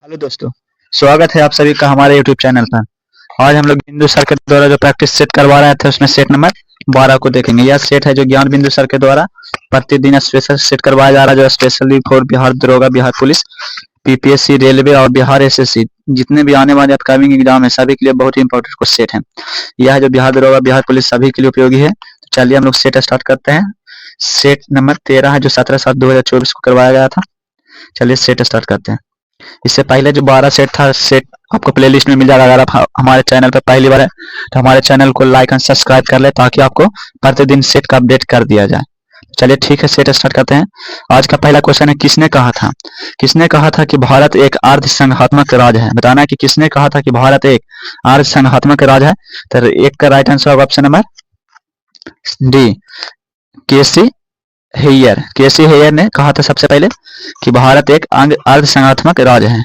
Hello दोस्तों। स्वागत है आप सभी का हमारे यूट्यूब चैनल पर। आज हम लोग बिंदु सर के द्वारा जो प्रैक्टिस सेट करवा रहे थे उसमें सेट नंबर 12 को देखेंगे। यह सेट है जो ज्ञान बिंदु सर के द्वारा प्रतिदिन स्पेशल सेट करवाया जा रहा है, जो स्पेशली फॉर बिहार दरोगा, बिहार पुलिस, पीपीएससी, रेलवे और बिहार एसएससी जितने भी आने वाले अपकमिंग एग्जाम है सभी के लिए बहुत ही इंपॉर्टेंट कुछ सेट है। यह है जो बिहार दरोगा, बिहार पुलिस सभी के लिए उपयोगी है। तो चलिए हम लोग सेट स्टार्ट करते हैं। सेट नंबर 13 है जो 17/7/2024 को करवाया गया था। चलिए सेट स्टार्ट करते हैं। इससे पहले जो 12 सेट था, सेट आपको प्लेलिस्ट में मिल जाएगा। अगर आप हमारे चैनल पर पहली बार है तो हमारे चैनल को लाइक एंड सब्सक्राइब कर ले ताकि आपको प्रतिदिन सेट का अपडेट कर दिया जाए। चलिए ठीक है, सेट स्टार्ट करते हैं। आज का पहला क्वेश्चन है, किसने कहा था कि भारत एक अर्ध संघात्मक राज्य है। बताना है कि किसने कहा था कि भारत एक अर्ध संघात्मक राज्य है। तो एक का राइट आंसर होगा ऑप्शन नंबर डी, केसी हेयर ने कहा था सबसे पहले कि भारत एक अर्ध संघात्मक राज्य है।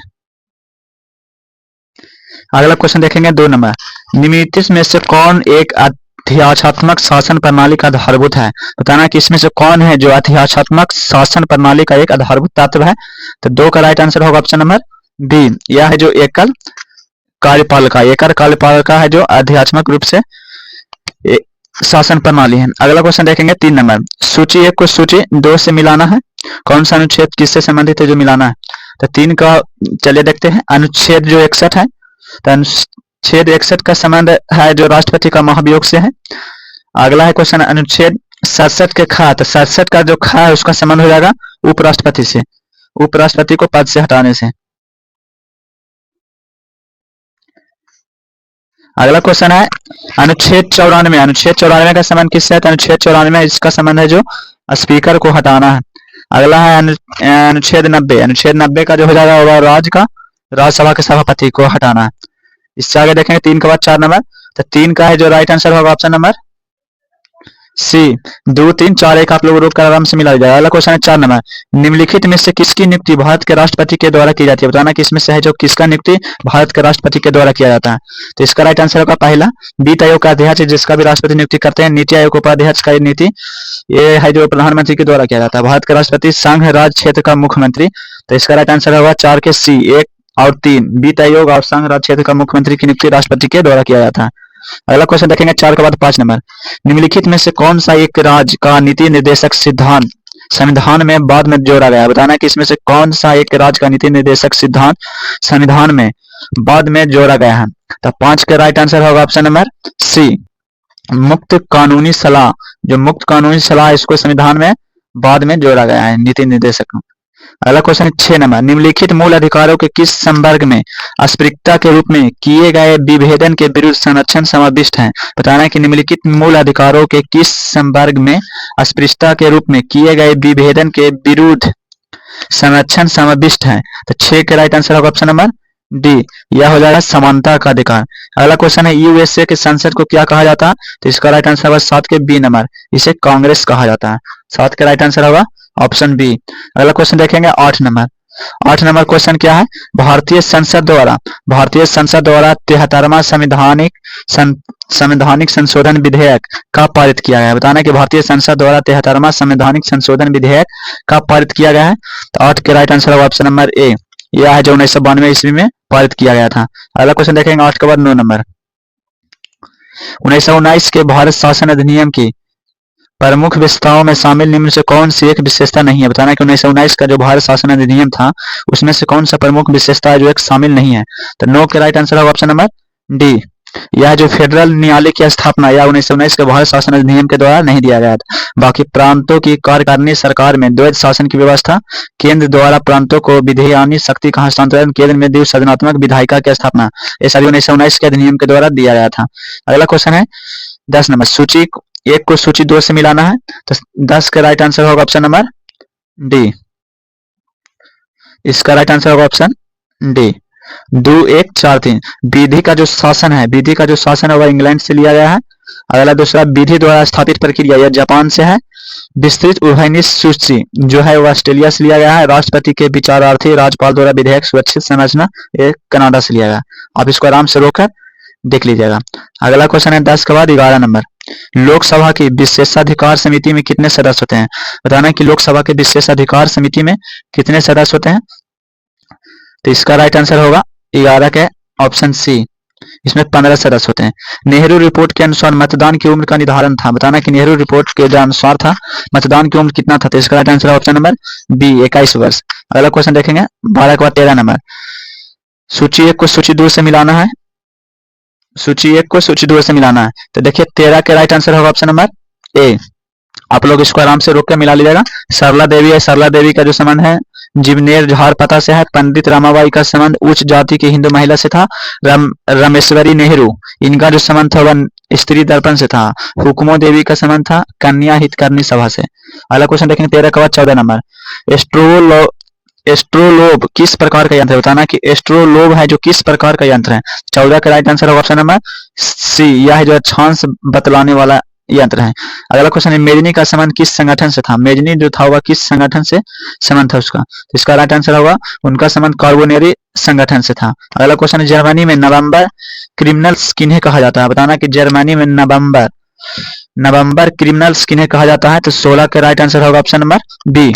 अगला क्वेश्चन देखेंगे 2 नंबर। निम्नलिखित में से कौन एक अध्यात्मक शासन प्रणाली का आधारभूत है। बताना कि इसमें से कौन है जो अध्यात्मक शासन प्रणाली का एक आधारभूत तत्व है। तो 2 का राइट आंसर होगा ऑप्शन नंबर बी, यह है जो एकल कार्यपालिका है जो आध्यात्मिक रूप से शासन प्रणाली है। अगला क्वेश्चन देखेंगे 3 नंबर। सूची 1 को सूची 2 से मिलाना है। कौन सा अनुच्छेद किससे संबंधित है जो मिलाना है। तो 3 का चलिए देखते हैं। अनुच्छेद जो 61 है, तो अनुच्छेद 61 का संबंध है जो राष्ट्रपति का महाभियोग से है। अगला है क्वेश्चन अनुच्छेद 67 के खा, तो 67 का जो खा है उसका संबंध हो जाएगा उपराष्ट्रपति से, उपराष्ट्रपति को पद से हटाने से। अगला क्वेश्चन है अनुच्छेद 94 का संबंध किससे है। तो अनुच्छेद 94 इसका संबंध है जो स्पीकर को हटाना है। अगला है अनुच्छेद 90 का जो हो जाएगा राज्यसभा के सभापति को हटाना है। इससे आगे देखेंगे 3 के बाद 4 नंबर। तो 3 का है जो राइट आंसर होगा ऑप्शन नंबर सी। 2, 3, 4, 1 आप लोग रोक कर आराम से मिला जाएगा। अगला क्वेश्चन है 4 नंबर। निम्नलिखित में से किसकी नियुक्ति भारत के राष्ट्रपति के द्वारा की जाती है। बताना कि इसमें से है जो किसका नियुक्ति भारत के राष्ट्रपति के द्वारा किया जाता है। तो इसका राइट आंसर होगा पहला, वित्त आयोग का अध्यक्ष जिसका भी राष्ट्रपति नियुक्ति करते हैं। नीति आयोग उपाध्यक्ष का नीति ये है जो प्रधानमंत्री के द्वारा किया जाता है। भारत का राष्ट्रपति संघ राज्य क्षेत्र का मुख्यमंत्री। तो इसका राइट आंसर होगा 4 के सी, 1 और 3, वित्त आयोग और संघ राज्य क्षेत्र का मुख्यमंत्री की नियुक्ति राष्ट्रपति के द्वारा किया जाता है। अगला क्वेश्चन देखेंगे 4 के बाद 5 नंबर। निम्नलिखित में से कौन सा एक राज्य का नीति निर्देशक सिद्धांत संविधान में बाद में जोड़ा गया है। बताना कि इसमें से कौन सा एक राज्य का नीति निर्देशक सिद्धांत संविधान में बाद में जोड़ा गया है। तो 5 का राइट आंसर होगा ऑप्शन नंबर सी, मुक्त कानूनी सलाह। जो मुक्त कानूनी सलाह इसको संविधान में बाद में जोड़ा गया है नीति निर्देशक। अगला क्वेश्चन 6 नंबर। निम्नलिखित मूल अधिकारों के किस संवर्ग में अस्पृश्यता के रूप में किए गए विभेदन के विरुद्ध संरक्षण समाविष्ट है। बताना है कि निम्नलिखित मूल अधिकारों के किस संवर्ग में अस्पृश्यता के रूप में किए गए विभेदन के विरुद्ध संरक्षण समाविष्ट है। तो 6 के राइट आंसर होगा ऑप्शन नंबर डी, यह हो जाएगा समानता का अधिकार। अगला क्वेश्चन है यूएसए के संसद को क्या कहा जाता है। तो इसका राइट आंसर होगा 7 के बी नंबर, इसे कांग्रेस कहा जाता है। 7 का राइट आंसर होगा ऑप्शन बी। अगला क्वेश्चन देखेंगे 8 नंबर। 8 नंबर क्वेश्चन क्या है। भारतीय संसद द्वारा 73वां संवैधानिक संशोधन विधेयक कब पारित किया गया है। बताना कि भारतीय संसद द्वारा 73वां संवैधानिक संशोधन विधेयक कब पारित किया गया है। तो 8 के राइट आंसर होगा ऑप्शन नंबर ए, यह है जो 1992 ईस्वी में पारित किया गया था। अगला क्वेश्चन देखेंगे 8 के बाद 9 नंबर। 1919 के भारत शासन अधिनियम की प्रमुख विशेषताओं में शामिल निम्न से कौन सी एक विशेषता नहीं है। बताना कि 1919 का जो भारत शासन अधिनियम था उसमें से कौन सा प्रमुख विशेषता है जो एक शामिल नहीं है। तो 9 के राइट आंसर होगा ऑप्शन नंबर डी, यह जो फेडरल न्यायालय की स्थापना या 1919 के भारत शासन अधिनियम के द्वारा नहीं दिया गया था। बाकी प्रांतों की कार्यकारिणी सरकार में द्वैध शासन की व्यवस्था, केंद्र द्वारा प्रांतों को विधेयनी शक्ति का हस्तांतरण, केंद्र में द्विसदनात्मक विधायिका की स्थापना, ये सभी 1919 के अधिनियम के द्वारा दिया गया था। अगला क्वेश्चन है 10 नंबर। सूची 1 को सूची 2 से मिलाना है। तो 10 का राइट आंसर होगा ऑप्शन नंबर डी, इसका राइट आंसर होगा ऑप्शन डी। 2, 1, 4, 3 विधि का जो शासन है वह इंग्लैंड से लिया गया है। अगला दूसरा विधि द्वारा स्थापित प्रक्रिया यह जापान से है। विस्तृत उभयनिष्ठ सूची जो है वह ऑस्ट्रेलिया से लिया गया है। राष्ट्रपति के विचारार्थी राज्यपाल द्वारा विधेयक सुरक्षित संरचना ये कनाडा से लिया गया। आप इसको आराम से रोककर देख लीजिएगा। अगला क्वेश्चन है 10 के बाद 11 नंबर। लोकसभा की विशेषाधिकार समिति में कितने सदस्य होते हैं। बताना कि लोकसभा के विशेषाधिकार समिति में कितने सदस्य होते हैं। तो इसका राइट आंसर होगा 11 के ऑप्शन सी। इसमें 15 सदस्य होते हैं। नेहरू रिपोर्ट के अनुसार मतदान की उम्र का निर्धारण था, बताना कि नेहरू रिपोर्ट के जो अनुसार था मतदान की उम्र कितना था, तो इसका राइट आंसर है ऑप्शन नंबर बी 21 वर्ष। अगला क्वेश्चन देखेंगे 12 के बाद 13 नंबर। सूची 1 को सूची 2 से मिलाना है, सूची 1 को सूची 2 से मिलाना है। तो देखिए 13 के राइट आंसर होगा ऑप्शन नंबर ए। आप लोग इसको आराम से रोक के मिला लीजिएगा। सरला देवी है, सरला देवी का जो संबंध है जिवनेर झारपता से है। पंडित रामाबाई का संबंध उच्च जाति की हिंदू महिला से था। रामेश्वरी नेहरू इनका जो संबंध था वह स्त्री दर्पण से था। हुकुमो देवी का संबंध था कन्या हितकर्णी सभा से। अगला क्वेश्चन देखेंगे 13 के बाद 14 नंबर। एस्ट्रोलोब किस प्रकार का यंत्र है, बताना कि एस्ट्रोलोब है जो किस प्रकार का यंत्र है। 14 का राइट आंसर होगा ऑप्शन नंबर सी, यह जो अक्षांश बतलाने वाला यंत्र है। अगला क्वेश्चन है मेजनी का संबंध किस संगठन से था, मेजनी जो था वह किस संगठन से संबंध था उसका, तो इसका राइट आंसर होगा उनका संबंध कार्बोनेरी संगठन से था। अगला क्वेश्चन है जर्मनी में नवंबर क्रिमिनल्स किन्हें कहा जाता है, बताना कि जर्मनी में नवंबर क्रिमिनल्स किन्हें कहा जाता है। तो 16 का राइट आंसर होगा ऑप्शन नंबर बी,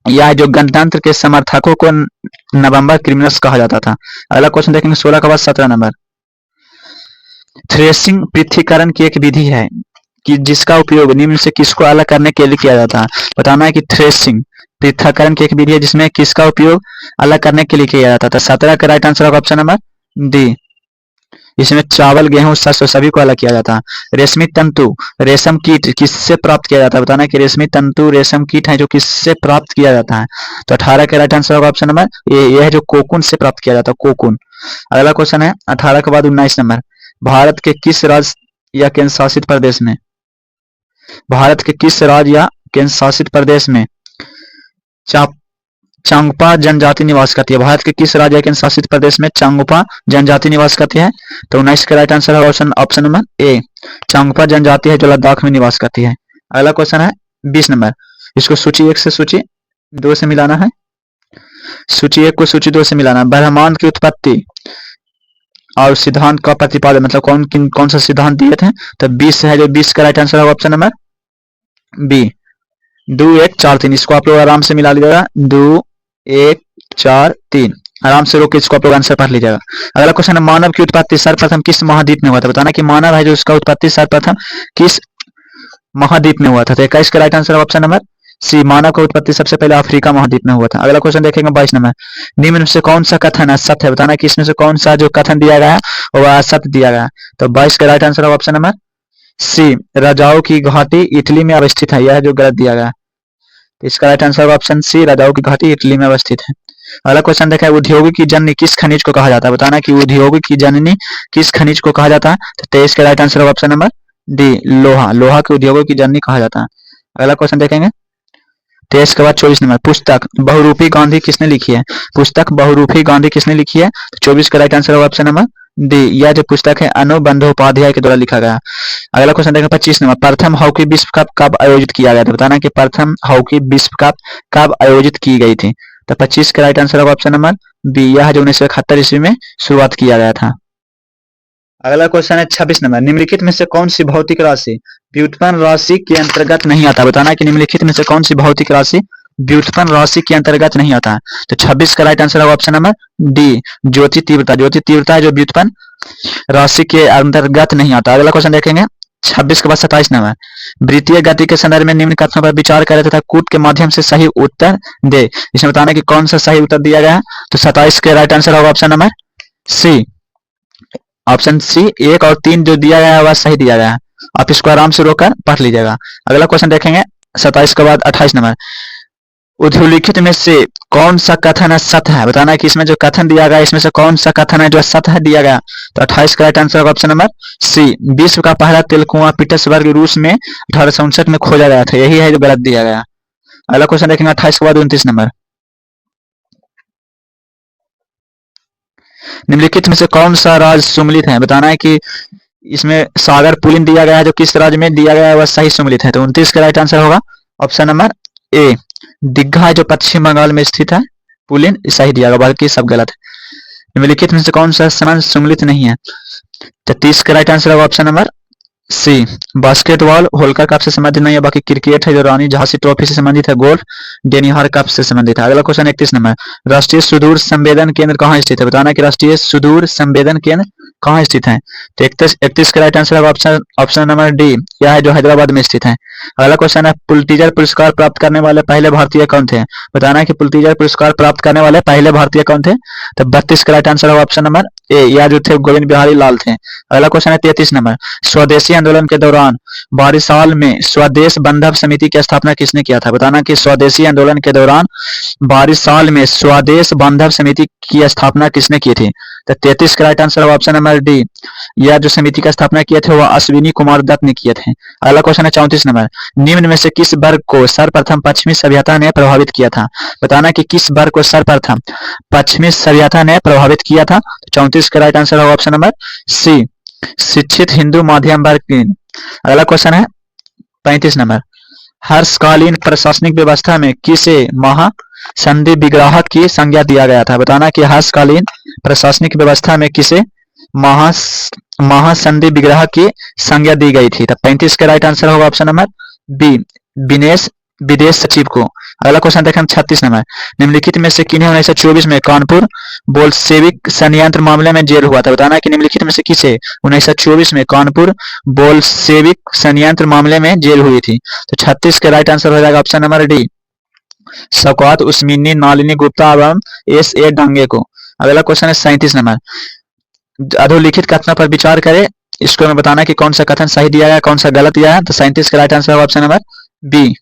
यह जो गणतंत्र के समर्थकों को नवंबर क्रिमिनल्स कहा जाता था। अगला क्वेश्चन देखेंगे 16 के बाद 17 नंबर। थ्रेसिंग पृथक्करण की एक विधि है कि जिसका उपयोग निम्न से किसको अलग करने के लिए किया जाता है, बताना है कि थ्रेसिंग पृथक्करण की एक विधि है जिसमें किसका उपयोग अलग करने के लिए किया जाता था। 17 का राइट आंसर होगा ऑप्शन नंबर डी, इसमें चावल गेहूं सरसों सभी को अलग किया जाता है। रेशमी तंतु रेशम कीट किससे प्राप्त किया जाता है, बताना कि रेशमी तंतु रेशम कीट है जो किससे प्राप्त किया जाता है। तो 18 का राइट आंसर होगा ऑप्शन नंबर ए, यह जो कोकून से प्राप्त किया जाता है कोकून। अगला क्वेश्चन है 18 के बाद 19 नंबर। भारत के किस राज्य या केंद्र शासित प्रदेश में, भारत के किस राज्य या केंद्र शासित प्रदेश में चांगपा जनजाति निवास करती है, भारत के किस राज्य या केंद्र शासित प्रदेश में चांगपा जनजाति निवास करती है। तो 19 का राइट आंसर है ऑप्शन नंबर ए, चांगपा जनजाति है जो लद्दाख में निवास करती है। अगला क्वेश्चन है 20 नंबर। इसको सूची 1 से सूची 2 से मिलाना है, सूची 1 को सूची 2 से मिलाना है। ब्रह्मांड की उत्पत्ति और सिद्धांत का प्रतिपादन मतलब कौन सा सिद्धांत दिए थे, तो 20 है जो 20 का राइट आंसर होगा ऑप्शन नंबर बी 2 1 4 3। इसको आप लोग आराम से मिला लीजिएगा 2 1 4 3, आराम से रोक के इसको आप लोग आंसर पढ़ लीजिएगा। अगला क्वेश्चन है मानव की उत्पत्ति सर्वप्रथम किस महाद्वीप में हुआ था, बताना कि मानव है जो उसका उत्पत्ति सर्वप्रथम किस महाद्वीप में हुआ था। तो 21 का right answer option number C, मानव का उत्पत्ति सबसे पहले अफ्रीका महाद्वीप में हुआ था। अगला क्वेश्चन देखेंगे 22 नंबर। निम्न में से कौन सा कथन असत्य है, बताना कि इसमें से कौन सा जो कथन दिया गया है वह असत्य दिया गया है। तो 22 का right answer option number C, रजाओ की घाटी इटली में अवस्थित है, यह जो गलत दिया गया है। तो इसका राइट आंसर ऑप्शन सी, रजाओ की घाटी इटली में अवस्थित है। अगला क्वेश्चन देखा है उद्योगिक की जननी किस खनिज को कहा जाता है, बताना कि उद्योगिक की जननी किस खनिज को कहा जाता है। तो 23 का right answer option number D, लोहा, लोहा के उद्योगों की जननी कहा जाता है। अगला क्वेश्चन देखेंगे 23 के बाद 24 नंबर। पुस्तक बहुरूपी गांधी किसने लिखी है, पुस्तक बहुरूपी गांधी किसने लिखी है। तो 24 का right answer option number D, यह जो पुस्तक है अनुबंधोपाध्याय के द्वारा लिखा गया। अगला क्वेश्चन देखेंगे 25 नंबर। प्रथम हॉकी विश्व कप कब आयोजित किया गया था, बताना कि प्रथम हॉकी विश्व कप कब आयोजित की गई थी। तो 25 का राइट आंसर होगा ऑप्शन नंबर बी, यह जो 1971 ईस्वी में शुरुआत किया गया था। अगला क्वेश्चन है 26 नंबर। निम्नलिखित में से कौन सी भौतिक राशि व्युत्पन्न राशि के अंतर्गत नहीं आता, बताना कि निम्नलिखित में से कौन सी भौतिक राशि व्युत्पन्न राशि के अंतर्गत नहीं आता है। तो 26 का राइट आंसर होगा ऑप्शन नंबर डी, ज्योति तीव्रता, ज्योति तीव्रता है जो व्युत्पन्न राशि के अंतर्गत नहीं आता। अगला क्वेश्चन देखेंगे 26 के बाद 27 नंबर। वृत्तीय गति के संदर्भ में निम्न कथनों पर विचार करें तथा कूट के माध्यम से सही उत्तर दे। इसमें बताना कि कौन सा सही उत्तर दिया गया है। तो 27 के राइट आंसर होगा option number C, option C 1 और 3 जो दिया गया है वह सही दिया गया है। आप इसको आराम से रोककर पढ़ लीजिएगा। अगला क्वेश्चन देखेंगे 27 के बाद 28 नंबर। उल्लिखित में से कौन सा कथन सत्य है, बताना कि इसमें जो कथन दिया गया इसमें से कौन सा कथन है जो सत्य है दिया गया। तो 28 का राइट आंसर होगा ऑप्शन नंबर सी, विश्व का पहला तेल कुआं पीटर्सबर्ग रूस में 1869 में खोजा गया था, यही है जो गलत दिया गया। अगला क्वेश्चन देखेंगे 28 के बाद 29 नंबर। निम्नलिखित में से कौन सा राज्य सुमलित है, बताना है कि इसमें सागर पुलिन दिया गया है जो किस राज्य में दिया गया है वह सही सुमलित है। तो 29 का राइट आंसर होगा ऑप्शन नंबर ए, दीघा है जो पश्चिम बंगाल में स्थित है, पुलिन सही दिया गया, बाकी सब गलत है। निम्नलिखित में से कौन सा संबंध सुमलित नहीं है। तो 30 का राइट आंसर होगा option number C basketball Holkar cup से संबंधित नहीं है, बाकी क्रिकेट है जो रानी झांसी ट्रॉफी से संबंधित है, गोल्फ डेनिहार कप से संबंधित है। अगला क्वेश्चन 31 नंबर, राष्ट्रीय सुदूर संवेदन केंद्र कहाँ स्थित है? बताना कि राष्ट्रीय सुदूर संवेदन केंद्र कहाँ स्थित है? तो 31 का राइट आंसर है ऑप्शन ऑप्शन नंबर डी, यह है जो हैदराबाद में स्थित है। अगला क्वेश्चन है, पुलित्जर पुरस्कार प्राप्त करने वाले पहले भारतीय कौन थे? बताना है कि पुलित्जर पुरस्कार प्राप्त करने वाले पहले भारतीय कौन थे? तो 32 का राइट आंसर है ऑप्शन नंबर ए, यह जो थे गोविंद बिहारी लाल थे। अगला क्वेश्चन है 33 नंबर, स्वदेशी आंदोलन के दौरान बारिसाल में स्वदेश बंधव समिति की स्थापना किसने किया था? बताना कि स्वदेशी आंदोलन के दौरान बारिसाल में स्वदेश बांधव समिति की स्थापना किसने की थी? तो 33 का राइट आंसर है ऑप्शन नंबर डी, यह जो समिति का स्थापना किए थे वह अश्विनी कुमार दत्त ने किए थे। अगला क्वेश्चन है 34 नंबर, निम्न में से किस वर्ग को सर्वप्रथम पश्चिमी सभ्यता ने प्रभावित किया था? बताना कि किस वर्ग को सर्वप्रथम पश्चिमी सभ्यता ने प्रभावित किया था? 34 का राइट आंसर है ऑप्शन नंबर सी, शिक्षित हिंदू मध्यम वर्ग। अगला क्वेश्चन है 35 नंबर, हर्षकालीन प्रशासनिक व्यवस्था में किसे महासंधि विग्राहक की संज्ञा दिया गया था? बताना कि हर्षकालीन प्रशासनिक व्यवस्था में किसे महासंधि विग्राहक की संज्ञा दी गई थी? तो 35 का राइट आंसर होगा ऑप्शन नंबर बी, विदेश सचिव को। अगला क्वेश्चन देखें 36 नंबर, निम्नलिखित में से किन्हें 1924 में कानपुर बोल्शेविक संयंत्र मामले में जेल हुआ था? बताना कि निम्नलिखित में से किसे 1924 में कानपुर बोल्शेविक संयंत्र मामले में जेल हुई थी? तो 36 का राइट आंसर हो जाएगा ऑप्शन नंबर डी, शौकत उस्मानी, नलिनी गुप्ता एवं एस ए डांगे को। अगला क्वेश्चन है 37 नंबर, अधोलिखित कथनों पर विचार करें, इसको हमें बताना कि कौन सा कथन सही दिया गया कौन सा गलत दिया है। तो 37 का right answer option number B,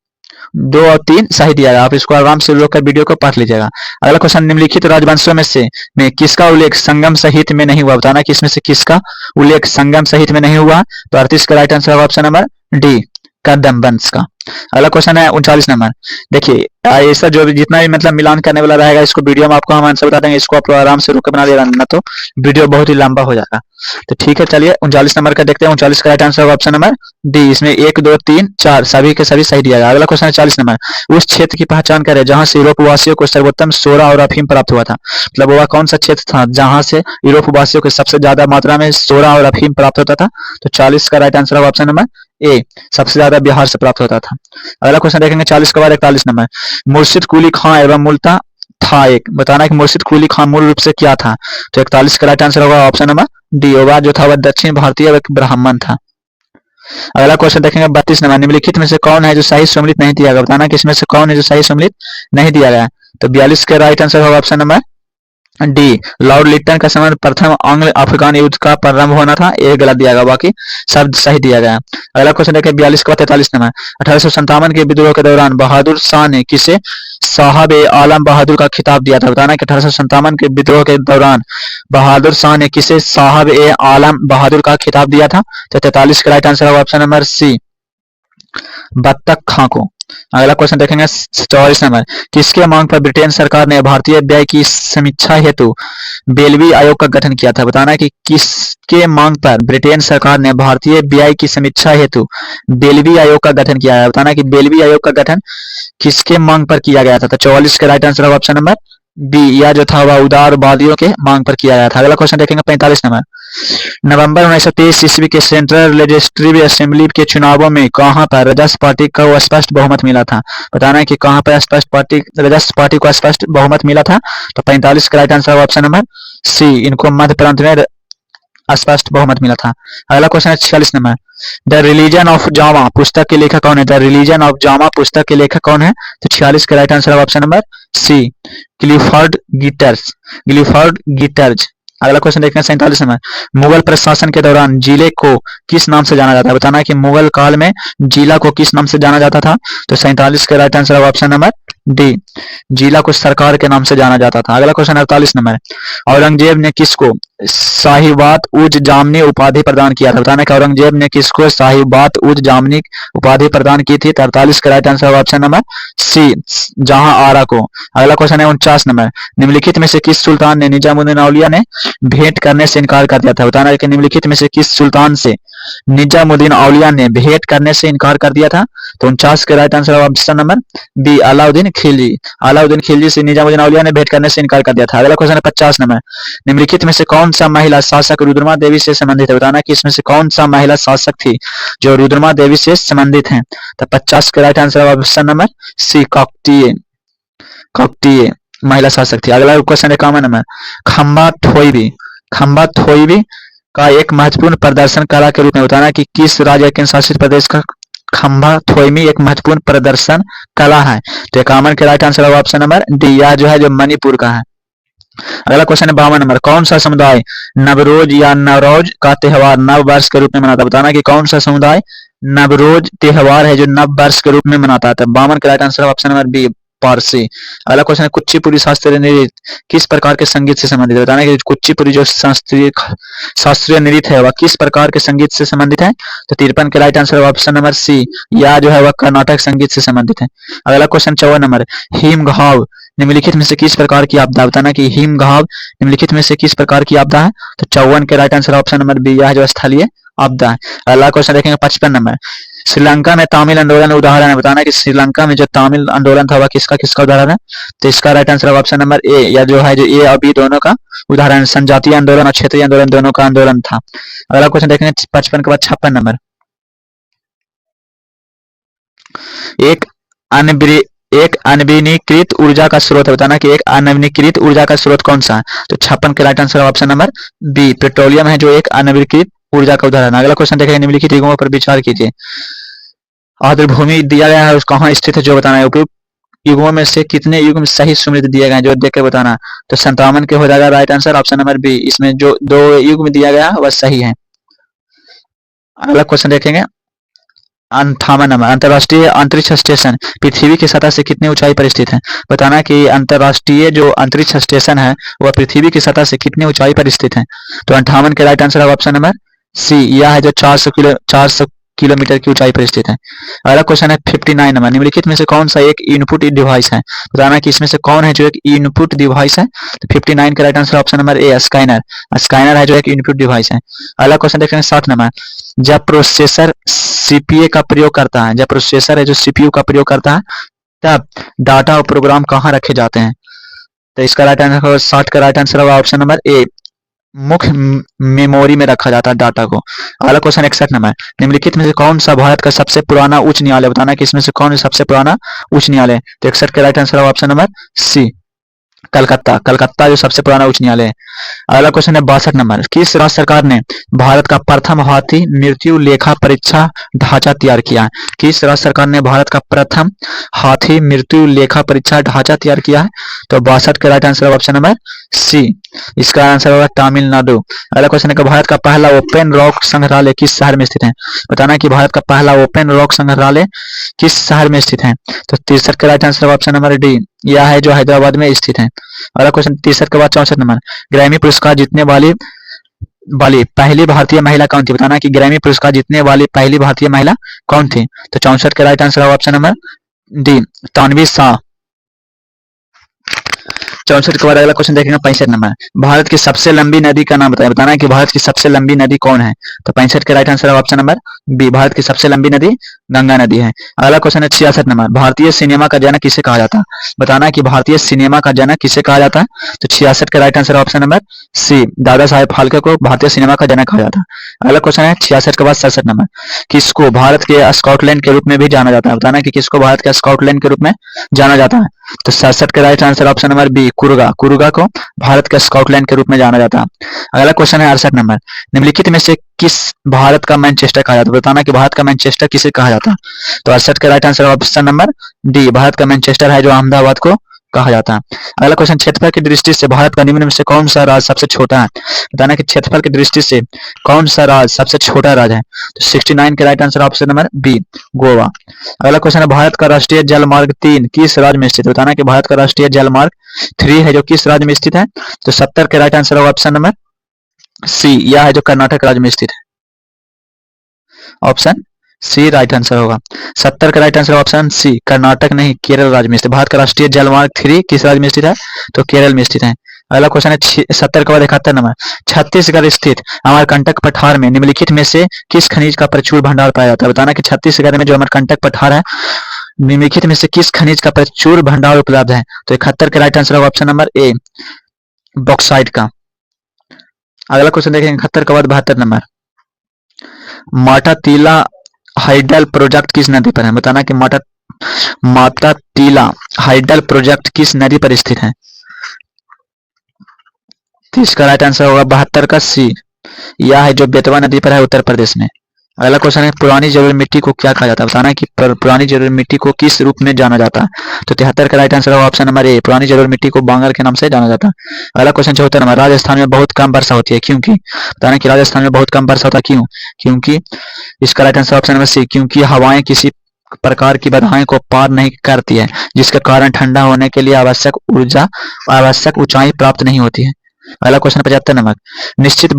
2 और 3 सही दिया गया। आप इसको आराम से रोक कर वीडियो को पढ़ लीजिएगा। अगला क्वेश्चन, निम्नलिखित राजवंशों में किसका उल्लेख संगम साहित्य में नहीं हुआ? बताना कि इसमें से किसका उल्लेख संगम साहित्य में नहीं हुआ? तो 38 का right answer option number D, कदम वंश का। अगला क्वेश्चन है 39 नंबर, देखिए ऐसा जो भी जितना भी मतलब मिलान करने वाला रहेगा इसको वीडियो में आपको हम आंसर बता देंगे, इसको आप आराम से रुक के बना देगा ना तो वीडियो बहुत ही लंबा हो जाएगा। तो ठीक है, चलिए 39 नंबर का देखते हैं। 39 का राइट आंसर होगा ऑप्शन नंबर डी, इसमें 1 2 3 4 सभी के सभी सही दिया गया। अगला क्वेश्चन है 40 नंबर, उस क्षेत्र की पहचान करें जहां से यूरोपवासियों को सर्वोत्तम सोरा और अफीम प्राप्त हुआ था। मतलब वह कौन सा क्षेत्र था जहां से यूरोपवासियों को सबसे ज्यादा मात्रा में सोरा और अफीम प्राप्त होता था? तो 40 का राइट आंसर होगा ऑप्शन नंबर ए, सबसे ज्यादा बिहार से प्राप्त होता था। अगला क्वेश्चन देखेंगे 40 के बाद 41 नंबर, मुर्शिद कुली खां एवं मूलतः था एक। बताना है कि मुर्शिद कुली खान मूल रूप से क्या था? तो 41 का राइट आंसर होगा ऑप्शन नंबर डी, वह जो था वह दक्षिण भारतीय एक ब्राह्मण था। अगला क्वेश्चन देखेंगे 32 नंबर, निम्नलिखित में से कौन है जो सही सम्मिलित नहीं दिया गया? बताना कि इसमें से कौन है जो सही सम्मिलित नहीं दिया गया? तो 42 का राइट आंसर होगा option number D, lord Lytton का समय प्रथम आंग्ल अफगान युद्ध का प्रारंभ होना था, ये गलत दिया गया, बाकी सब सही दिया गया। अगला क्वेश्चन देखिए 42 का 43 नंबर, 1857 के विद्रोह के दौरान बहादुर शाह ने किसे साहब ए आलम बहादुर का खिताब दिया था? बताना कि 1857 के विद्रोह के दौरान बहादुर शाह ने किसे साहब ए आलम बहादुर का खिताब दिया था? तो 43 का राइट आंसर होगा ऑप्शन नंबर सी, बत्तख खां को। अगला क्वेश्चन देखेंगे 44 नंबर, किसके मांग पर ब्रिटेन सरकार ने भारतीय व्यय की समीक्षा हेतु बेलवी आयोग का गठन किया था? बताना कि किसके मांग पर ब्रिटेन सरकार ने भारतीय व्यय की समीक्षा हेतु बेलवी आयोग का गठन किया है? बताना कि बेलवी आयोग का गठन किसके मांग पर किया गया था? तो 44 का right answer option number B, यह जो था वह उदारवादियों के मांग पर किया गया था। अगला क्वेश्चन देखेंगे 45 नंबर, नवंबर 1923 ईस्वी के सेंट्रल लेजिस्लेटिव असेंबली के चुनावों में कहां पर राजस्व पार्टी को स्पष्ट बहुमत मिला था? बताना है कि कहां पर राजस्व पार्टी को स्पष्ट बहुमत मिला था? तो 45 का right answer option number C, इनको मध्य प्रांत में स्पष्ट बहुमत मिला था। अगला क्वेश्चन है 46 number, the religion of Jama पुस्तक के लेखक कौन है? द रिलीजन ऑफ जामा पुस्तक के लेखक कौन है? तो 46 का right answer option number C, Clifford गिटर्ज। अगला क्वेश्चन देखते हैं 47 नंबर, मुगल प्रशासन के दौरान जिले को किस नाम से जाना जाता है? बताना है कि मुगल काल में जिला को किस नाम से जाना जाता था? तो 47 का right answer option number D, जिला को सरकार के नाम से जाना जाता था। अगला क्वेश्चन 48 नंबर, औरंगजेब ने किसको साहिबात उज जामनी उपाधि प्रदान किया था? बताना कि औरंगजेब ने किसको साहिबात उज जामनी उपाधि प्रदान की थी? 48 का right answer option number C, Jahanara को। अगला क्वेश्चन है 49 नंबर, निम्नलिखित में से किस सुल्तान ने निजामुद्दीन औलिया ने भेंट करने से इनकार कर दिया था? बताना है कि निम्नलिखित में से किस सुल्तान से निजामुद्दीन औलिया ने भेंट करने से इनकार कर दिया था? तो 49 के right answer option number B, Alauddin Khilji. Alauddin Khilji से निजामुद्दीन औलिया ने भेंट करने से इनकार कर दिया था। अगला क्वेश्चन है 50 नंबर, निम्नलिखित में से कौन सा महिला शासक रुद्रमा देवी से संबंधित है? बताना कि इसमें से कौन सा महिला शासक थी जो रुद्रमा देवी से संबंधित है? तो 50 के right answer option number C, Kakatiya, Kakatiya महिला शासक थी। अगला क्वेश्चन है 51 नंबर, खंबा थोईबी, खंबा थोईबी का एक महत्वपूर्ण प्रदर्शन कला के रूप में बताना कि किस राज्य केंद्र शासित प्रदेश का खंबा थोईमी एक महत्वपूर्ण प्रदर्शन कला है? तो 51 के right answer option number D, यह जो है जो मणिपुर का है। अगला क्वेश्चन है 52 नंबर, कौन सा समुदाय नवरोज या नवरोज का त्योहार नव वर्ष के रूप में मनाता है? बताना कि कौन सा समुदाय नवरोज त्योहार है जो नव वर्ष के रूप में मनाता है? तो 52 का right answer option number B, Parsi. अगला क्वेश्चन है कुचिपुड़ी शास्त्रीय नृत्य किस प्रकार के संगीत से संबंधित है? बताना कि कुचिपुड़ी जो शास्त्रीय नृत्य है वह किस प्रकार के संगीत से संबंधित है? तो 53 के right answer option number C, यह जो है वह कर्नाटक संगीत से संबंधित है। अगला क्वेश्चन 54 नंबर, हिमघाव निम्नलिखित में से किस प्रकार की आपदा? बताना कि हिमघाव निम्नलिखित में से किस प्रकार की आपदा है? तो 54 के right answer option number B, यह जो स्थलीय आपदा है। अगला क्वेश्चन देखेंगे 55 नंबर, श्रीलंका में तमिल आंदोलन उदाहरण है? बताना कि श्रीलंका में जो तमिल आंदोलन था वह किसका किसका उदाहरण है? तो इसका right answer option number A, या जो है जो ए और बी दोनों का उदाहरण, संजातीय आंदोलन और क्षेत्रीय आंदोलन दोनों का आंदोलन था। अगला क्वेश्चन देखेंगे 55 के बाद 56 नंबर, एक अनविनीकृत ऊर्जा का स्रोत है? बताना कि एक अनविनीकृत ऊर्जा का स्रोत कौन सा है? तो 56 के right answer option number B, petroleum है जो एक अनविनीकृत ऊर्जा का उदाहरण। अगला क्वेश्चन देखेंगे, निम्नलिखित युग्मों पर विचार कीजिए। आर्द्र भूमि दिया गया है, कहाँ स्थित है जो बताना है। उपयुक्त युग्मों में से कितने युग्म सही सुमेलित दिए गए हैं जो देख के बताना? तो 57 के हो जाएगा right answer option number B, इसमें जो 2 युग्म दिया गया वह सही है। अगला क्वेश्चन देखेंगे 58 नंबर, अंतरराष्ट्रीय अंतरिक्ष स्टेशन पृथ्वी की सतह से कितनी ऊंचाई पर स्थित है? बताना कि अंतरराष्ट्रीय जो अंतरिक्ष स्टेशन है वह पृथ्वी की सतह से कितनी ऊंचाई पर स्थित है? तो 58 के right answer option number C, यह है जो 400 किलोमीटर की ऊंचाई पर स्थित है। अगला क्वेश्चन है 59 नंबर, निम्नलिखित में से कौन सा एक इनपुट डिवाइस है? बताना कि इसमें से कौन है जो एक इनपुट डिवाइस है? तो 59 का right answer option number A, scanner. Scanner है जो एक इनपुट डिवाइस है। अगला क्वेश्चन देखेंगे 60 नंबर, जब प्रोसेसर सीपीयू का प्रयोग करता है, जब प्रोसेसर है जो सीपीयू का प्रयोग करता है तब डाटा और प्रोग्राम कहाँ रखे जाते हैं? तो इसका राइट आंसर 60 का राइट आंसर होगा ऑप्शन नंबर ए, मुख्य मेमोरी में रखा जाता है डाटा को। अगला क्वेश्चन 61 नंबर, निम्नलिखित में से कौन सा भारत का सबसे पुराना उच्च न्यायालय? बताना कि इसमें से कौन सबसे पुराना उच्च न्यायालय? तो 61 का right answer option number C, Calcutta. Calcutta जो सबसे पुराना उच्च न्यायालय है। अगला क्वेश्चन है 62 नंबर, किस राज्य सरकार ने भारत का प्रथम हाथी मृत्यु लेखा परीक्षा ढांचा तैयार किया है? किस राज्य सरकार ने भारत का प्रथम हाथी मृत्यु लेखा परीक्षा ढांचा तैयार किया है? तो 62 का right answer option number C, इसका आंसर होगा तमिलनाडु। अगला क्वेश्चन है भारत का पहला ओपन रॉक संग्रहालय किस शहर में स्थित है? बताना कि भारत का पहला ओपन रॉक संग्रहालय किस शहर में स्थित है? तो 63 का right answer option number D, यह है जो हैदराबाद में स्थित है। अगला क्वेश्चन 63 के बाद 64 नंबर, ग्रैमी पुरस्कार जीतने वाली पहली भारतीय महिला कौन थी? बताना कि ग्रैमी पुरस्कार जीतने वाली पहली भारतीय महिला कौन थी? तो 64 का right answer option number D, Tanvi Shah. 64 के बाद अगला क्वेश्चन देखेंगे 65 नंबर, भारत की सबसे लंबी नदी का नाम बताएं। बताना कि भारत की सबसे लंबी नदी कौन है? तो 65 के right answer option number B, Bharat की सबसे लंबी नदी गंगा नदी है। अगला क्वेश्चन है 66 नंबर, भारतीय सिनेमा का जनक किसे कहा जाता है? बताना कि भारतीय सिनेमा का जनक किसे कहा जाता है? तो 66 का right answer option number C, Dada Saheb Phalke को भारतीय सिनेमा का जनक कहा जाता है। अगला क्वेश्चन है 66 के बाद 67 नंबर, किसको भारत के स्कॉटलैंड के रूप में भी जाना जाता है? बताना कि किसको भारत के स्कॉटलैंड के रूप में जाना जाता है? तो 67 का right answer option number B, कुर्गा। कुर्गा को भारत के स्कॉटलैंड के रूप में जाना जाता है। अगला क्वेश्चन है 68 नंबर, निम्नलिखित में से किस भारत का मैनचेस्टर कहा जाता है? बताना कि भारत का मैनचेस्टर किसे कहा जाता है? तो 68 का right answer option number D, Bharat का मैनचेस्टर है जो अहमदाबाद को कहा जाता है। अगला क्वेश्चन, क्षेत्रफल की दृष्टि से भारत का निम्न में से कौन सा राज्य सबसे छोटा है? बताना कि क्षेत्रफल की दृष्टि से कौन सा राज्य सबसे छोटा राज्य है? तो 69 के right answer option number B, Goa. अगला क्वेश्चन है, भारत का राष्ट्रीय जलमार्ग 3 किस राज्य में स्थित है? बताना कि भारत का राष्ट्रीय जलमार्ग 3 है जो किस राज्य में स्थित है? तो 70 के right answer option number C, यह है जो कर्नाटक राज्य में स्थित है। ऑप्शन सी राइट आंसर होगा। 70 का right answer option C, Karnataka नहीं केरल राज्य में स्थित। भारत का राष्ट्रीय जलमार्ग 3 किस राज्य में स्थित है? तो केरल में स्थित है। अगला क्वेश्चन है 70 के बाद 71 नंबर। छत्तीसगढ़ स्थित अमरकंटक पठार में निम्नलिखित में से किस खनिज का प्रचुर भंडार पाया जाता है? बताना कि छत्तीसगढ़ में जो अमरकंटक पठार है, निम्नलिखित में से किस खनिज का प्रचुर भंडार उपलब्ध है? तो 71 का राइट आंसर होगा ऑप्शन नंबर ए, बॉक्साइट का। अगला क्वेश्चन देखेंगे 71 के बाद 72 नंबर। माटा तीला हाइडल प्रोजेक्ट किस नदी पर है? बताना कि माता तीला हाइडल प्रोजेक्ट किस नदी पर स्थित है? तो इसका राइट आंसर होगा 72 का सी, यह है जो बेतवा नदी पर है उत्तर प्रदेश में। अगला क्वेश्चन है पुरानी जलोढ़ मिट्टी को क्या कहा जाता है? बताना है कि पुरानी जलोढ़ मिट्टी को किस रूप में जाना जाता है? तो 73 का राइट आंसर होगा ऑप्शन नंबर ए, पुरानी जलोढ़ मिट्टी को बांगर के नाम से जाना जाता है। अगला क्वेश्चन 74 नंबर। राजस्थान में बहुत कम वर्षा होती है, क्योंकि? बताना कि राजस्थान में बहुत कम वर्षा होता है, क्यों? क्योंकि इसका right answer option number C, क्योंकि हवाएं किसी प्रकार की बाधाएं को पार नहीं करती है, जिसके कारण ठंडा होने के लिए आवश्यक ऊंचाई प्राप्त नहीं होती है। अगला क्वेश्चन 75 नंबर। निश्चित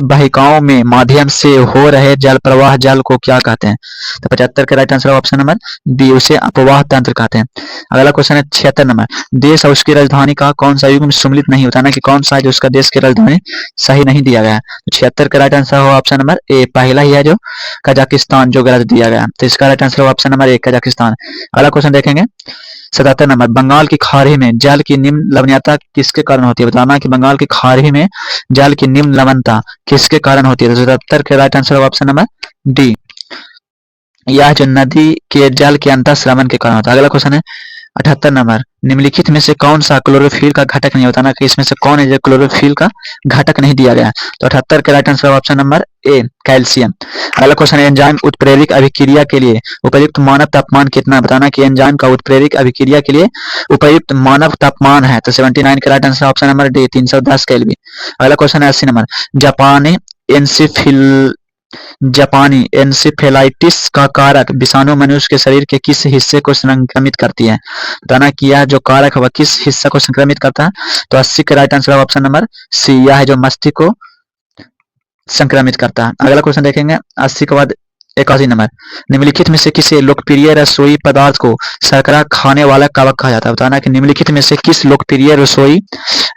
वाहिकाओं में माध्यम से हो रहे जल प्रवाह जल को क्या कहते हैं? तो 75 का right answer option number B, उसे अपवाह तंत्र कहते हैं। अगला क्वेश्चन है 76 नंबर। देश और उसकी राजधानी का कौन सा युग्म सम्मिलित नहीं होता? ना कि कौन सा है जो उसका देश की राजधानी सही नहीं दिया गया है? तो 76 का राइट आंसर होगा ऑप्शन नंबर ए, पहला ही है जो कजाकिस्तान, जो गलत दिया गया है। तो इसका राइट आंसर होगा ऑप्शन नंबर ए, कजाकिस्तान। अगला क्वेश्चन देखेंगे 77 नंबर। बंगाल की खाड़ी में जल की निम्न लवणीयता किसके कारण होती है? बताना कि बंगाल की खाड़ी में जल की निम्न लवणता किसके कारण होती है? तो 77 के right answer option number D, यह जो नदी के जल के अंतःस्रावन के कारण होता है। अगला क्वेश्चन है 78 नंबर। निम्नलिखित में से कौन सा क्लोरोफिल का घटक नहीं होता? ना कि इसमें से कौन है जो क्लोरोफिल का घटक नहीं दिया गया? तो 78 के right answer option number A, calcium. अगला क्वेश्चन है एंजाइम उत्प्रेरक अभिक्रिया के लिए उपयुक्त मानव तापमान कितना? बताना कि एंजाइम का उत्प्रेरक अभिक्रिया के लिए उपयुक्त मानव तापमान है। तो 79 का right answer option number D, 310 kelvin. अगला क्वेश्चन है 80 नंबर। जापानी एन्सेफेलाइटिस का कारक विषाणु मनुष्य के शरीर के किस हिस्से को संक्रमित करती है? बताना कि यह जो कारक है वह किस हिस्सा को संक्रमित करता है? तो 80 का right answer option number C, यह है जो मस्तिष्क को संक्रमित करता है। अगला क्वेश्चन देखेंगे 80 के बाद 81 नंबर। निम्नलिखित में से किसी लोकप्रिय रसोई पदार्थ को शर्करा खाने वाला कवक कहा जाता है? बताना कि निम्नलिखित में से किस लोकप्रिय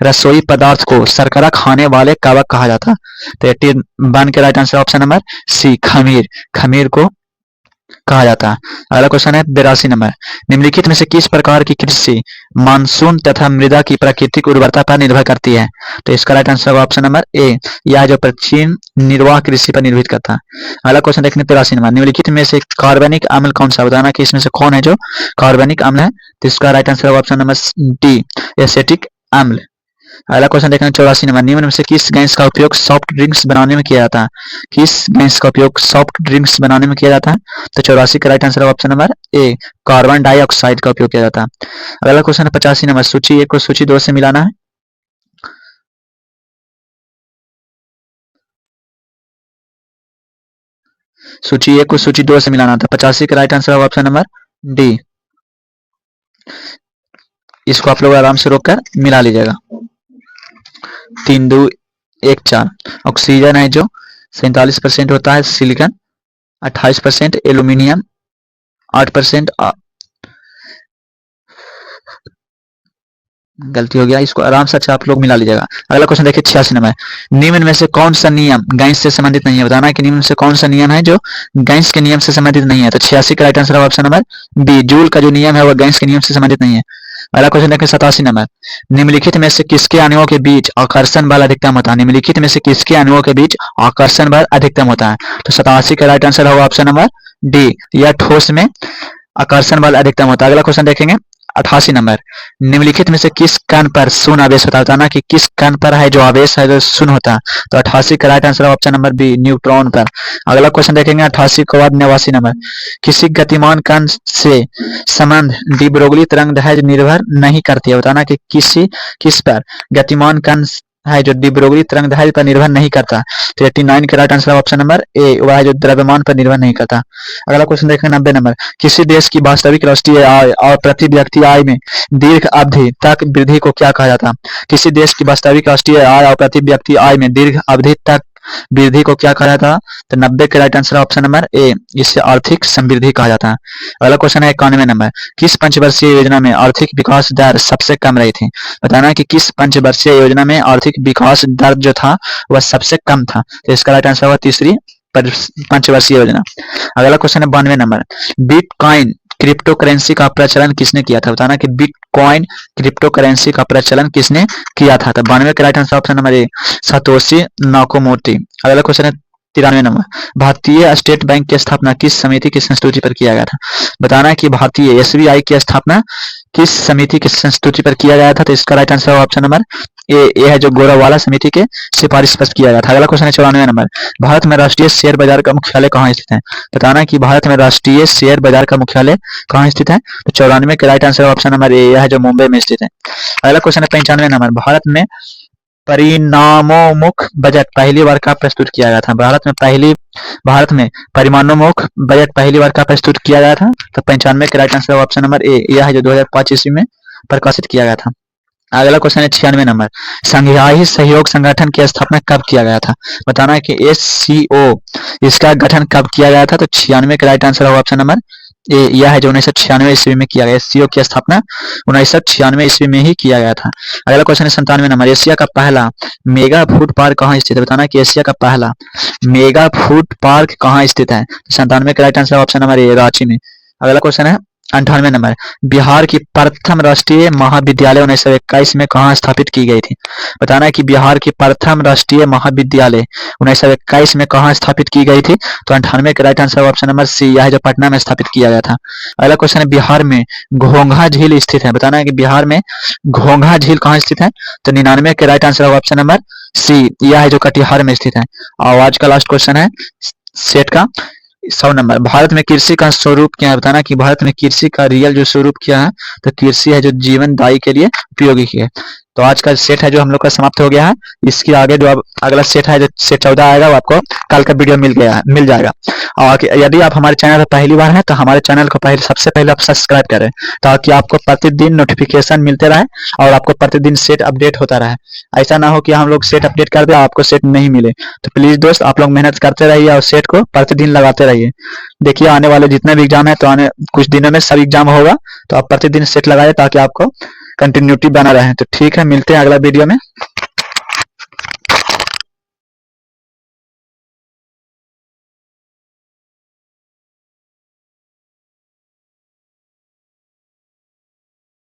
रसोई पदार्थ को शर्करा खाने वाले कवक कहा जाता है? तो 81 के right answer option number C, खमीर को कहा जाता है। अगला क्वेश्चन है 82 नंबर। निम्नलिखित में से किस प्रकार की कृषि मानसून तथा मृदा की प्राकृतिक उर्वरता पर निर्भर करती है? तो इसका राइट आंसर होगा ऑप्शन नंबर ए, यह जो प्राचीन निर्वाह कृषि पर निर्भर करता है। अगला क्वेश्चन देखने 83 नंबर। निम्नलिखित में से कार्बनिक अम्ल कौन सा? बताना कि इसमें से कौन है जो कार्बनिक अम्ल है? तो इसका राइट आंसर होगा ऑप्शन नंबर डी, एसिटिक अम्ल। अगला क्वेश्चन देखना 84 नंबर। निम्न में से किस गैस का उपयोग सॉफ्ट ड्रिंक्स बनाने में किया जाता है? किस गैस का उपयोग सॉफ्ट ड्रिंक्स बनाने में किया जाता है? तो 84 का right answer option number A, carbon dioxide का उपयोग किया जाता है। अगला क्वेश्चन है 85 नंबर। सूची 1 को सूची 2 से मिलाना है। सूची 1 को सूची 2 से मिलाना था। 85 का राइट आंसर होगा ऑप्शन नंबर डी। इसको आप लोग आराम से रोककर मिला लीजिएगा। 3 2 1 4। ऑक्सीजन है जो 47% होता है, सिलिकॉन 28%, एल्यूमिनियम 8%, गलती हो गया, इसको आराम से अच्छा आप लोग मिला लीजिएगा। अगला क्वेश्चन देखिए 86 नंबर। निम्न में से कौन सा नियम गैस से संबंधित नहीं है? बताना है कि निम्न में से कौन सा नियम है जो गैस के नियम से संबंधित नहीं है? तो 86 का राइट आंसर है ऑप्शन नंबर बी, जूल का जो नियम है वह गैस के नियम से संबंधित नहीं है। अगला क्वेश्चन देखिए 87 नंबर। निम्नलिखित में से किसके अणुओं के बीच आकर्षण बल अधिकतम होता है? निम्नलिखित में से किसके अणुओं के बीच आकर्षण बल अधिकतम होता है? तो 87 का राइट आंसर होगा ऑप्शन नंबर डी, यह ठोस में आकर्षण बल अधिकतम होता है। अगला क्वेश्चन देखेंगे 88 नंबर। निम्नलिखित में से किस कण पर शून्य आवेश होता है? बताना कि किस कण पर है जो आवेश है जो शून्य होता है? तो 88 का राइट आंसर है ऑप्शन नंबर बी, न्यूट्रॉन पर। अगला क्वेश्चन देखेंगे 88 के बाद 89 नंबर। किसी गतिमान कण से संबंध डी ब्रोगली तरंग दैर्घ्य निर्भर नहीं करती है? बताना कि किस पर गतिमान कण है जो डी ब्रोगली तरंग दैर्घ्य पर निर्भर नहीं करता? तो 89 का right answer option number A, वह है जो द्रव्यमान पर निर्भर नहीं करता। अगला क्वेश्चन देखेंगे 90 नंबर। किसी देश की वास्तविक राष्ट्रीय आय और प्रति व्यक्ति आय में दीर्घ अवधि तक वृद्धि को क्या कहा जाता है? किसी देश की वास्तविक राष्ट्रीय आय और प्रति व्यक्ति आय में दीर्घ अवधि तक वृद्धि को क्या कहा जाता है? तो 90 का right answer option number A, इससे आर्थिक समृद्धि कहा जाता है। अगला क्वेश्चन है 91 नंबर, किस पंचवर्षीय योजना में आर्थिक विकास दर सबसे कम रही थी? बताना है कि किस पंचवर्षीय योजना में आर्थिक विकास दर जो था वह सबसे कम था। तो इसका राइट आंसर होगा तीसरी पंचवर्षीय योजना। अगला क्वेश्चन है 92 नंबर, बिटकॉइन क्रिप्टो करेंसी का प्रचलन किसने किया था? बताना कि बिटकॉइन क्रिप्टो करेंसी का प्रचलन किसने किया था? तो 92 का right answer option number A, Satoshi Nakamoto. अगला क्वेश्चन है 93 नंबर, भारतीय स्टेट बैंक की स्थापना किस समिति की संस्तुति पर किया गया था? बताना है कि भारतीय एसबीआई की स्थापना किस समिति की संस्तुति पर किया गया था? तो इसका right answer option number A है, जो गोरावाला समिति के सिफारिश पर किया गया था। अगला क्वेश्चन है 94 नंबर, भारत में राष्ट्रीय शेयर बाजार का मुख्यालय कहाँ स्थित है? बताना है कि भारत में राष्ट्रीय शेयर बाजार का मुख्यालय कहाँ स्थित है? तो 94 का right answer option number A है, जो मुंबई में स्थित है। अगला क्वेश्चन है 95 नंबर, भारत में परिणामोन्मुख बजट पहली बार कब प्रस्तुत किया गया था? भारत में परिणामोन्मुख बजट पहली बार कब प्रस्तुत किया गया था? तो 95 का right answer option number A यह है, जो 2005 ईस्वी में प्रकाशित किया गया था। अगला क्वेश्चन है 96 नंबर, संघीय सहयोग संगठन की स्थापना कब किया गया था? बताना है कि SCO इसका गठन कब किया गया था? तो 96 का राइट आंसर होगा ऑप्शन नंबर ए, यह है, जो 1996 ईस्वी में किया गया। SCO की स्थापना 1996 ईस्वी में ही किया गया था। अगला क्वेश्चन है 97 नंबर, एशिया का पहला मेगा फूड पार्क कहाँ स्थित है? बताना कि एशिया का पहला मेगा फूड पार्क कहाँ स्थित है? 97 का right answer option number A, Ranchi में। अगला क्वेश्चन है 98 नंबर, बिहार की प्रथम राष्ट्रीय महाविद्यालय 1921 में कहाँ स्थापित की गई थी? बताना है कि बिहार की प्रथम राष्ट्रीय महाविद्यालय 1921 में कहाँ स्थापित की गई थी? तो 98 का right answer option number C, यह है, जो पटना में स्थापित किया गया था। अगला क्वेश्चन है, बिहार में घोंघा झील स्थित है। बताना है कि बिहार में घोंघा झील कहाँ स्थित है? तो 99 के right answer option number C, यह है, जो कटिहार में स्थित है। और आज का लास्ट क्वेश्चन है सेट का 100 नंबर, भारत में कृषि का स्वरूप क्या है? बताना कि भारत में कृषि का रियल जो स्वरूप क्या है? तो कृषि है, जो जीवन दायी के लिए उपयोगी है। तो आज का सेट है जो हम लोग का समाप्त हो गया है। इसके आगे जो अब अगला सेट है, जो सेट 14 आएगा, वो आपको कल का वीडियो मिल जाएगा। और यदि आप हमारे चैनल पर पहली बार हैं तो हमारे चैनल को सबसे पहले आप सब्सक्राइब करें, ताकि आपको प्रतिदिन नोटिफिकेशन मिलते रहे और आपको प्रतिदिन सेट अपडेट होता रहे। ऐसा ना हो कि हम लोग सेट अपडेट कर दे आपको सेट नहीं मिले। तो प्लीज दोस्त, आप लोग मेहनत करते रहिए और सेट को प्रतिदिन लगाते रहिए। देखिए आने वाले जितने भी एग्जाम है, तो आने कुछ दिनों में सब एग्जाम होगा, तो आप प्रतिदिन सेट लगाइए ताकि आपको कंटिन्यूटी बना रहे। तो ठीक है, मिलते हैं अगला वीडियो में।